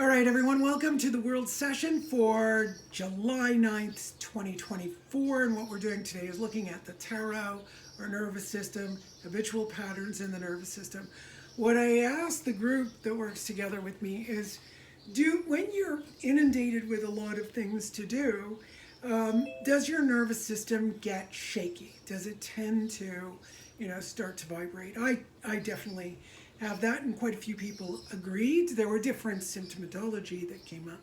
All right, everyone, welcome to the World Session for July 9th, 2024. And what we're doing today is looking at the tarot, our nervous system, habitual patterns in the nervous system. What I asked the group that works together with me is, when you're inundated with a lot of things to do, does your nervous system get shaky? Does it tend to, start to vibrate? I definitely have that, and quite a few people agreed. There were different symptomatology that came up.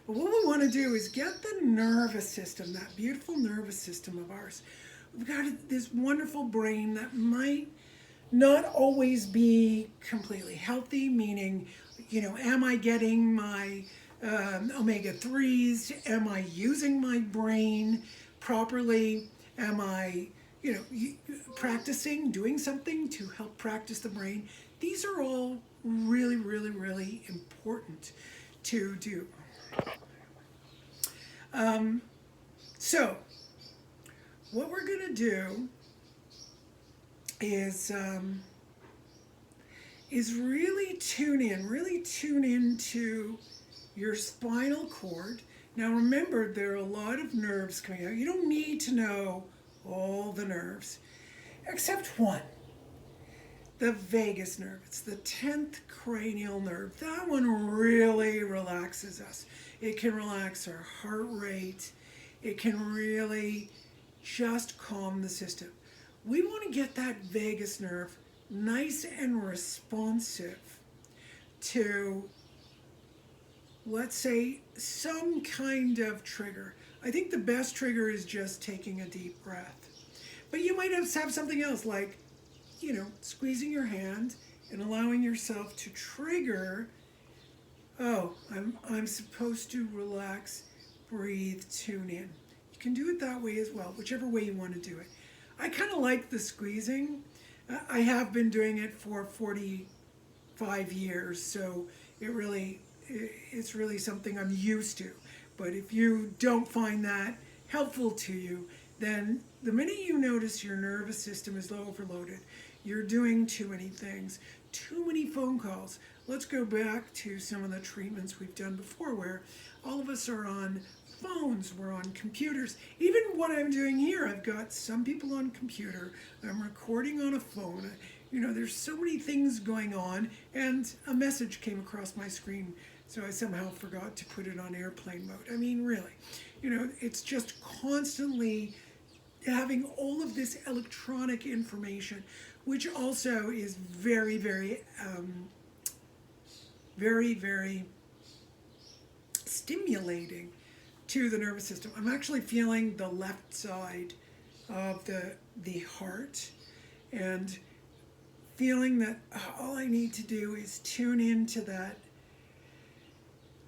But what we want to do is get the nervous system, that beautiful nervous system of ours. We've got this wonderful brain that might not always be completely healthy, meaning, am I getting my omega-3s? Am I using my brain properly? Am I, practicing, doing something to help practice the brain? These are all really, really, really important to do. So, what we're going to do is really tune into your spinal cord. Now remember, there are a lot of nerves coming out. You don't need to know all the nerves, except one. The vagus nerve. It's the 10th cranial nerve. That one really relaxes us. It can relax our heart rate. It can really just calm the system. We want to get that vagus nerve nice and responsive to, let's say, some kind of trigger. I think the best trigger is just taking a deep breath. But you might have something else like, squeezing your hand and allowing yourself to trigger, I'm supposed to relax, breathe, tune in. You can do it that way as well, whichever way you want to do it. I kind of like the squeezing. I have been doing it for 45 years, so it's really something I'm used to. But if you don't find that helpful to you, then the minute you notice your nervous system is overloaded, you're doing too many things, too many phone calls. Let's go back to some of the treatments we've done before where all of us are on phones, we're on computers. Even what I'm doing here, I've got some people on computer, I'm recording on a phone. There's so many things going on, and a message came across my screen, so I somehow forgot to put it on airplane mode. I mean, really, it's just constantly having all of this electronic information, which also is very, very, very, very stimulating to the nervous system. I'm actually feeling the left side of the heart and feeling that all I need to do is tune into that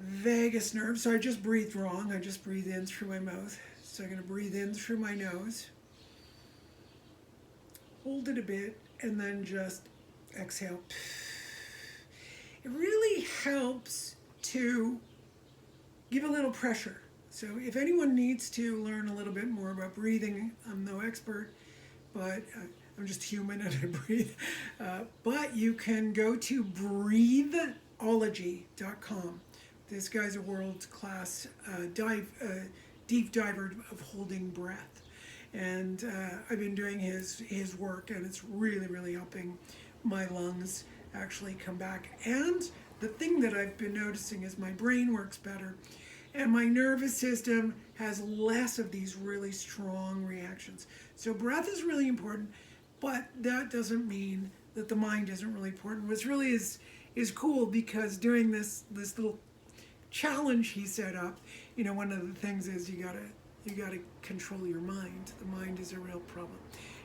vagus nerve. So I just breathed wrong. I just breathed in through my mouth. So I'm going to breathe in through my nose, hold it a bit, and then just exhale. It really helps to give a little pressure. So if anyone needs to learn a little bit more about breathing, I'm no expert, but I'm just human and I breathe. But you can go to breatheology.com. This guy's a world-class deep diver of holding breath. And I've been doing his work, and it's really, really helping my lungs actually come back. And the thing that I've been noticing is my brain works better, and my nervous system has less of these really strong reactions. So breath is really important, but that doesn't mean that the mind isn't really important. What's really is cool, because doing this little challenge he set up, one of the things is you gotta control your mind. The mind is a real problem.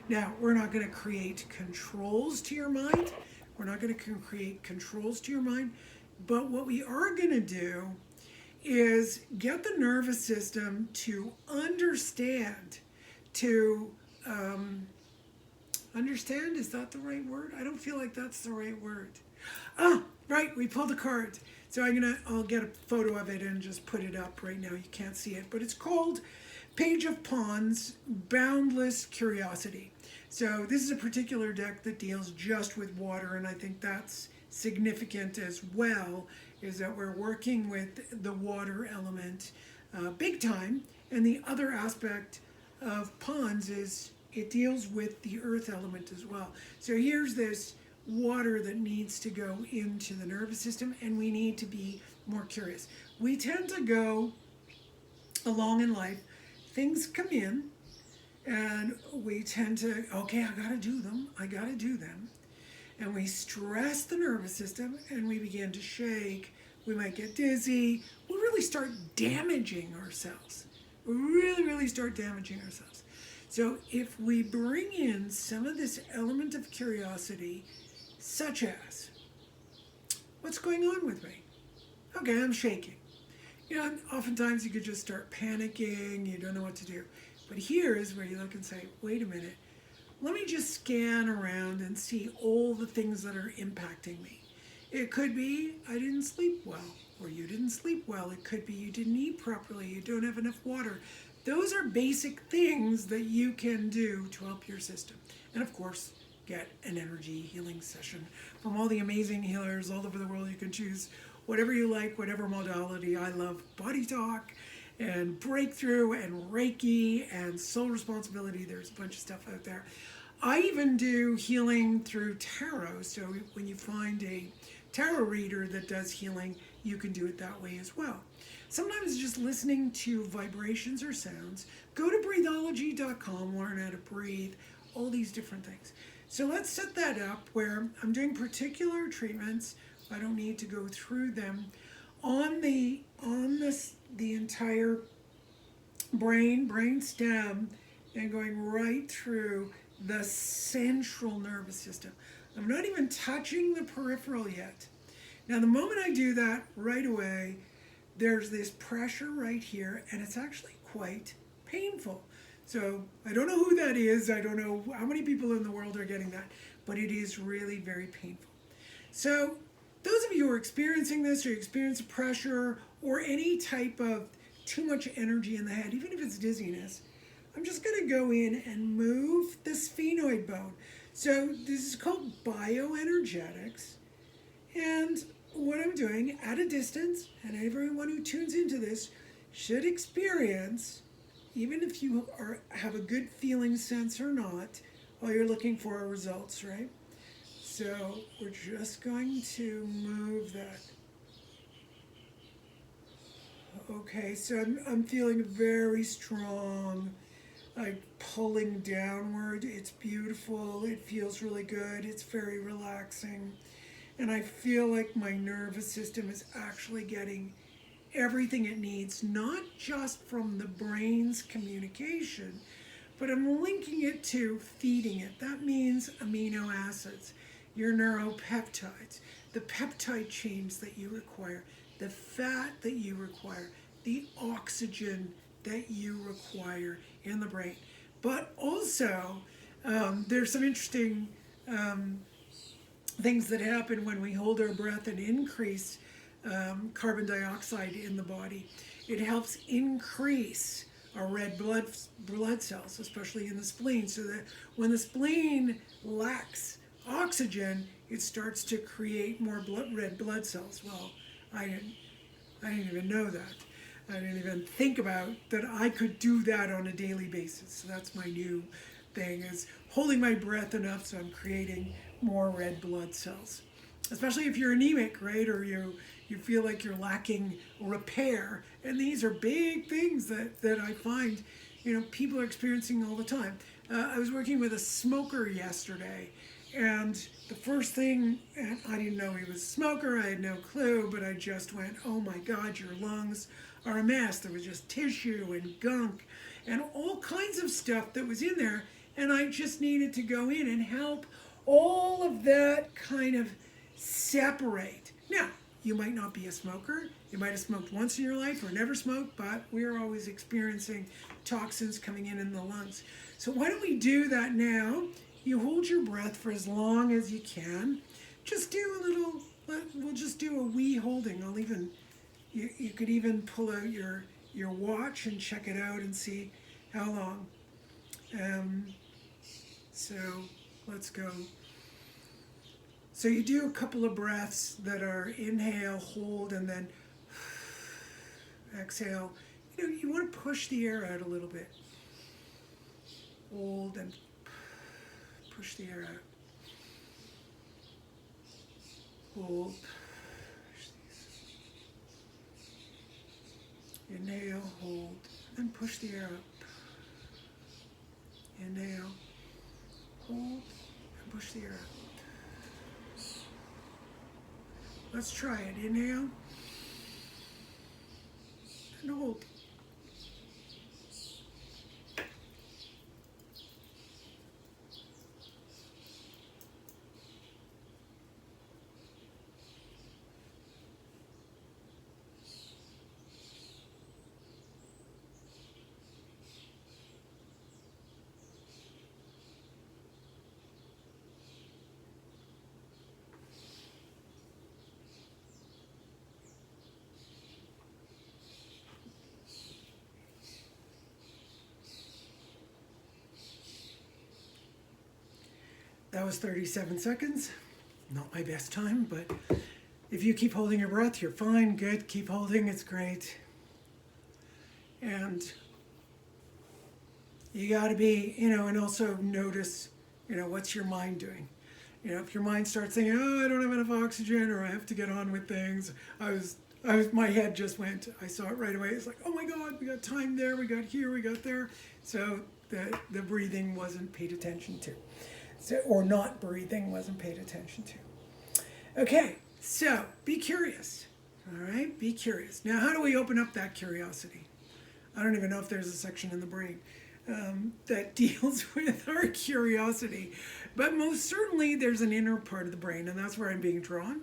Now, we're not going to create controls to your mind. We're not going to create controls to your mind. But what we are going to do is get the nervous system to understand, understand, is that the right word? I don't feel like that's the right word. Right, we pulled a card. So I'll get a photo of it and just put it up right now. You can't see it, but it's called Page of Pawns, Boundless Curiosity. So this is a particular deck that deals just with water, and I think that's significant as well is that we're working with the water element big time. And the other aspect of ponds is it deals with the earth element as well. So here's this water that needs to go into the nervous system, and we need to be more curious. We tend to go along in life, things come in, and we tend to, okay, I gotta do them, I gotta do them. And we stress the nervous system and we begin to shake. We might get dizzy. We really start damaging ourselves. We really start damaging ourselves. So if we bring in some of this element of curiosity, such as, what's going on with me? Okay, I'm shaking. You know, oftentimes you could just start panicking, you don't know what to do. But here is where you look and say, wait a minute, let me just scan around and see all the things that are impacting me. It could be I didn't sleep well, or you didn't sleep well. It could be you didn't eat properly, you don't have enough water. Those are basic things that you can do to help your system. And of course, get an energy healing session from all the amazing healers all over the world. You can choose whatever you like, whatever modality. I love Body Talk and Breakthrough and Reiki and Soul Responsibility. There's a bunch of stuff out there. I even do healing through tarot. So when you find a tarot reader that does healing, you can do it that way as well. Sometimes just listening to vibrations or sounds. Go to breathology.com, learn how to breathe, all these different things. So let's set that up where I'm doing particular treatments. I don't need to go through them on the entire brain stem, and going right through the central nervous system. I'm not even touching the peripheral yet. Now, the moment I do that, right away, there's this pressure right here, and it's actually quite painful. So I don't know who that is. I don't know how many people in the world are getting that, but it is really very painful. So those of you who are experiencing this, or you experience pressure or any type of too much energy in the head, even if it's dizziness, I'm just going to go in and move the sphenoid bone. So this is called bioenergetics. And what I'm doing at a distance, and everyone who tunes into this should experience, even if you have a good feeling sense or not, all you're looking for are results, right? So we're just going to move that. Okay, so I'm feeling very strong, like pulling downward. It's beautiful. It feels really good. It's very relaxing. And I feel like my nervous system is actually getting everything it needs, not just from the brain's communication, but I'm linking it to feeding it. That means amino acids, your neuropeptides, the peptide chains that you require, the fat that you require, the oxygen that you require in the brain. But also, there's some interesting things that happen when we hold our breath and increase carbon dioxide in the body. It helps increase our red blood cells, especially in the spleen, so that when the spleen lacks oxygen, it starts to create more red blood cells. Well, I didn't even know that. I didn't even think about that I could do that on a daily basis. So that's my new thing, is holding my breath enough so I'm creating more red blood cells. Especially if you're anemic, right? Or you feel like you're lacking repair. And these are big things that I find, people are experiencing all the time. I was working with a smoker yesterday, and the first thing, and I didn't know he was a smoker, I had no clue, but I just went, oh my God, your lungs are a mess. There was just tissue and gunk and all kinds of stuff that was in there, and I just needed to go in and help all of that kind of separate. Now, you might not be a smoker, you might have smoked once in your life or never smoked, but we're always experiencing toxins coming in the lungs. So why don't we do that now? You hold your breath for as long as you can. Just do a little, we'll just do a wee holding. You could even pull out your watch and check it out and see how long. So let's go. So you do a couple of breaths that are inhale, hold, and then exhale. You know, you want to push the air out a little bit. Hold and push the air out. Hold. Inhale, hold, and push the air out. Inhale, hold, and push the air out. Let's try it. Inhale, and hold. That was 37 seconds. Not my best time, but if you keep holding your breath, you're fine. Good. Keep holding. It's great. And you got to be, and also notice, what's your mind doing? If your mind starts thinking, oh, I don't have enough oxygen, or I have to get on with things, my head just went, I saw it right away. It's like, oh my God, we got time there, we got here, we got there. So the breathing wasn't paid attention to. So, or not breathing wasn't paid attention to. Okay, so be curious. All right, be curious. Now, how do we open up that curiosity? I don't even know if there's a section in the brain that deals with our curiosity. But most certainly there's an inner part of the brain, and that's where I'm being drawn.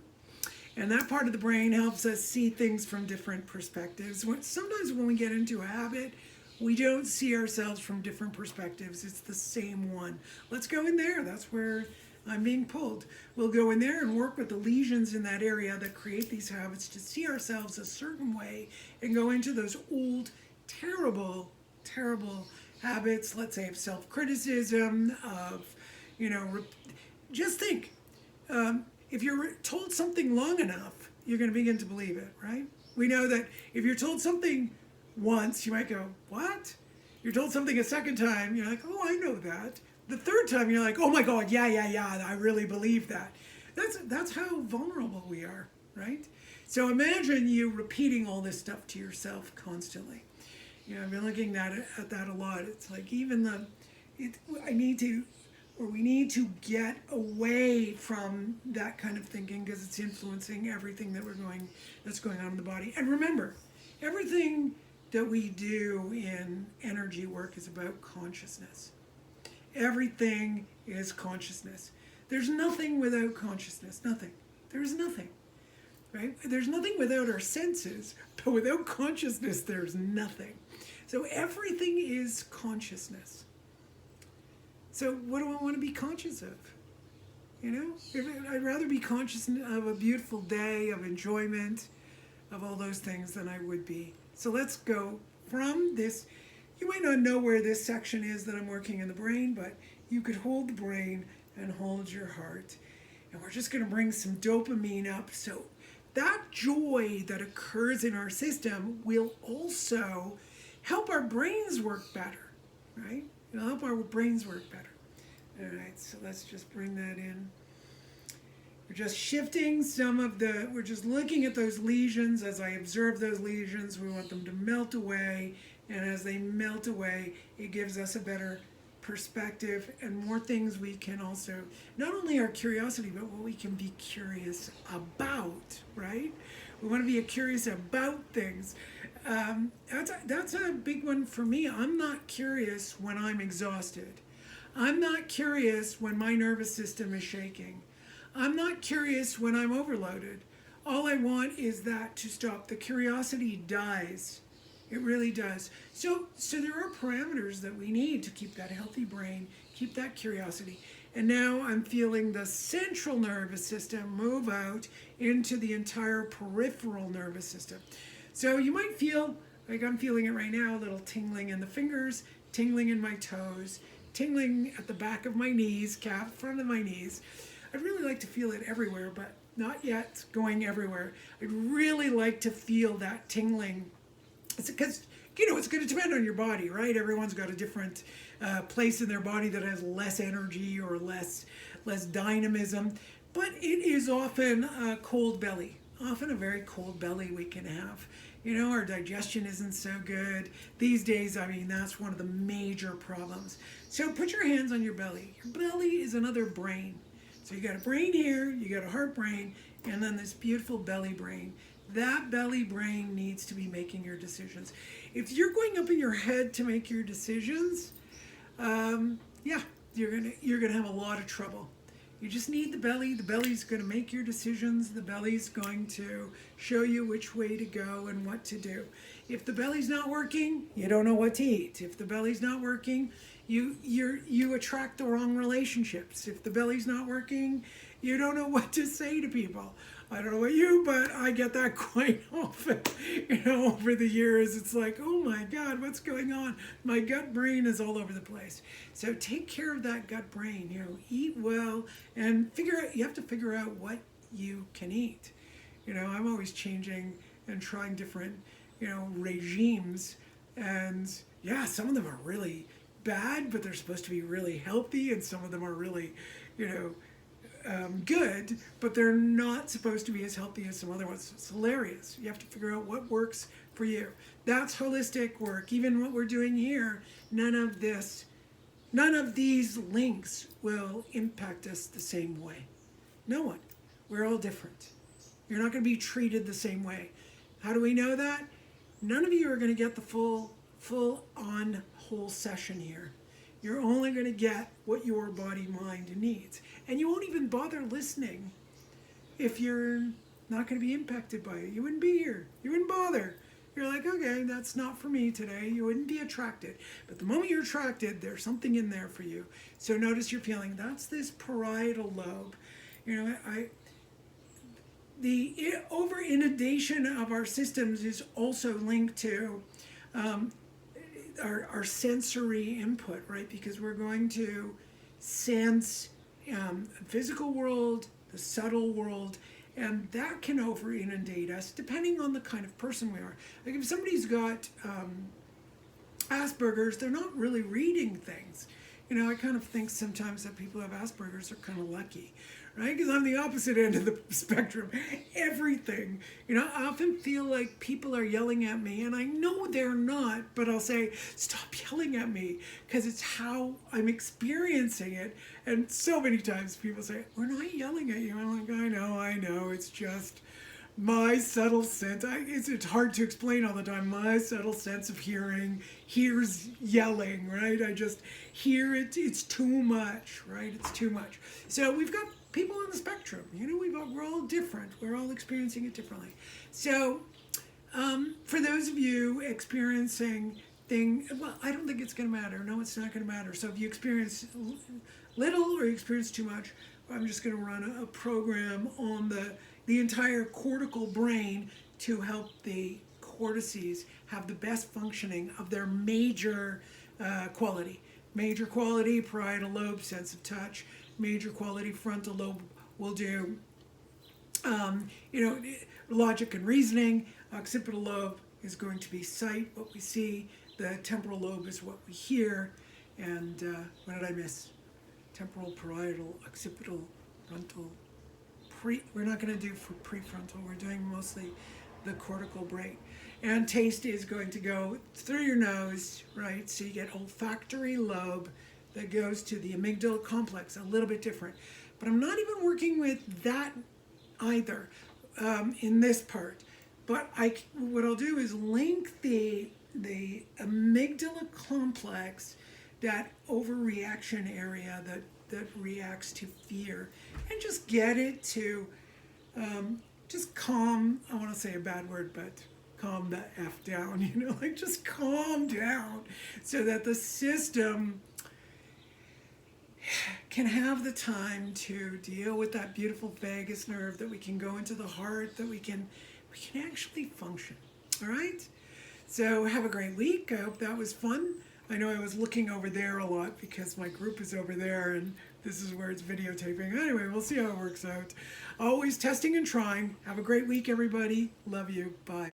And that part of the brain helps us see things from different perspectives. Sometimes when we get into a habit, we don't see ourselves from different perspectives. It's the same one. Let's go in there. That's where I'm being pulled. We'll go in there and work with the lesions in that area that create these habits to see ourselves a certain way and go into those old, terrible, terrible habits, let's say of self-criticism, of, just think, if you're told something long enough, you're going to begin to believe it, right? We know that if you're told something once, you might go, what? You're told something a second time, you're like, oh, I know that. The third time, you're like, oh my God, yeah, I really believe that. That's how vulnerable we are, right? So imagine you repeating all this stuff to yourself constantly. I've been looking at that a lot. It's like even we need to get away from that kind of thinking because it's influencing everything that's going on in the body. And remember, everything that we do in energy work is about consciousness. Everything is consciousness. There's nothing without consciousness. Nothing. There's nothing. Right? There's nothing without our senses, but without consciousness, there's nothing. So everything is consciousness. So what do I want to be conscious of? I'd rather be conscious of a beautiful day, of enjoyment, of all those things than I would be. So let's go from this. You might not know where this section is that I'm working in the brain, but you could hold the brain and hold your heart. And we're just going to bring some dopamine up. So that joy that occurs in our system will also help our brains work better, right? It'll help our brains work better. All right, so let's just bring that in. We're just shifting we're just looking at those lesions. As I observe those lesions, we want them to melt away. And as they melt away, it gives us a better perspective and more things we can also, not only our curiosity, but what we can be curious about, right? We want to be curious about things. That's a big one for me. I'm not curious when I'm exhausted. I'm not curious when my nervous system is shaking. I'm not curious when I'm overloaded. All I want is that to stop. The curiosity dies. It really does. So there are parameters that we need to keep that healthy brain, keep that curiosity. And now I'm feeling the central nervous system move out into the entire peripheral nervous system. So you might feel, like I'm feeling it right now, a little tingling in the fingers, tingling in my toes, tingling at the back of my knees, front of my knees. I'd really like to feel it everywhere, but not yet going everywhere. I'd really like to feel that tingling. It's because, it's going to depend on your body, right? Everyone's got a different place in their body that has less energy or less dynamism. But it is often a cold belly, often a very cold belly we can have. Our digestion isn't so good. These days, that's one of the major problems. So put your hands on your belly. Your belly is another brain. So you got a brain here, you got a heart brain, and then this beautiful belly brain. That belly brain needs to be making your decisions. If you're going up in your head to make your decisions, you're gonna have a lot of trouble. You just need the belly. The belly's going to make your decisions. The belly's going to show you which way to go and what to do. If the belly's not working, you don't know what to eat. If the belly's not working, you attract the wrong relationships. If the belly's not working, you don't know what to say to people. I don't know about you, but I get that quite often. Over the years, it's like, oh my God, what's going on? My gut brain is all over the place. So take care of that gut brain. Eat well and you have to figure out what you can eat. I'm always changing and trying different, regimes. And yeah, some of them are really bad, but they're supposed to be really healthy. And some of them are really, good, but they're not supposed to be as healthy as some other ones. It's hilarious. You have to figure out what works for you. That's holistic work. Even what we're doing here, none of these links will impact us the same way. No one. We're all different. You're not going to be treated the same way. How do we know that? None of you are going to get the full on whole session here. You're only going to get what your body, mind needs. And you won't even bother listening if you're not going to be impacted by it. You wouldn't be here. You wouldn't bother. You're like, okay, that's not for me today. You wouldn't be attracted. But the moment you're attracted, there's something in there for you. So notice you're feeling, that's this parietal lobe. The over-inundation of our systems is also linked to our sensory input, right? Because we're going to sense the physical world, the subtle world, and that can over inundate us depending on the kind of person we are. Like if somebody's got Asperger's, they're not really reading things. I kind of think sometimes that people who have Asperger's are kind of lucky, right? Because I'm the opposite end of the spectrum. Everything. I often feel like people are yelling at me, and I know they're not, but I'll say, stop yelling at me, because it's how I'm experiencing it. And so many times people say, we're not yelling at you. I'm like, I know, it's just my subtle sense. It's hard to explain all the time. My subtle sense of hearing hears yelling, right? I just hear it. It's too much, right? It's too much. So we've got people on the spectrum. We're all different. We're all experiencing it differently. So for those of you experiencing well, I don't think it's going to matter. No, it's not going to matter. So if you experience little or you experience too much, I'm just going to run a program on the entire cortical brain to help the cortices have the best functioning of their major quality. Major quality, parietal lobe, sense of touch. Major quality, frontal lobe will do, logic and reasoning. Occipital lobe is going to be sight, what we see. The temporal lobe is what we hear. And what did I miss? Temporal, parietal, occipital, frontal. We're not going to do for prefrontal. We're doing mostly the cortical brain. And taste is going to go through your nose, right? So you get olfactory lobe that goes to the amygdala complex, a little bit different. But I'm not even working with that either in this part. But what I'll do is link the amygdala complex, that overreaction area that reacts to fear, and just get it to just calm, I want to say a bad word, but calm the F down, just calm down so that the system can have the time to deal with that beautiful vagus nerve, that we can go into the heart, that we can actually function. All right? So have a great week. I hope that was fun. I know I was looking over there a lot because my group is over there and this is where it's videotaping. Anyway, we'll see how it works out. Always testing and trying. Have a great week, everybody. Love you. Bye.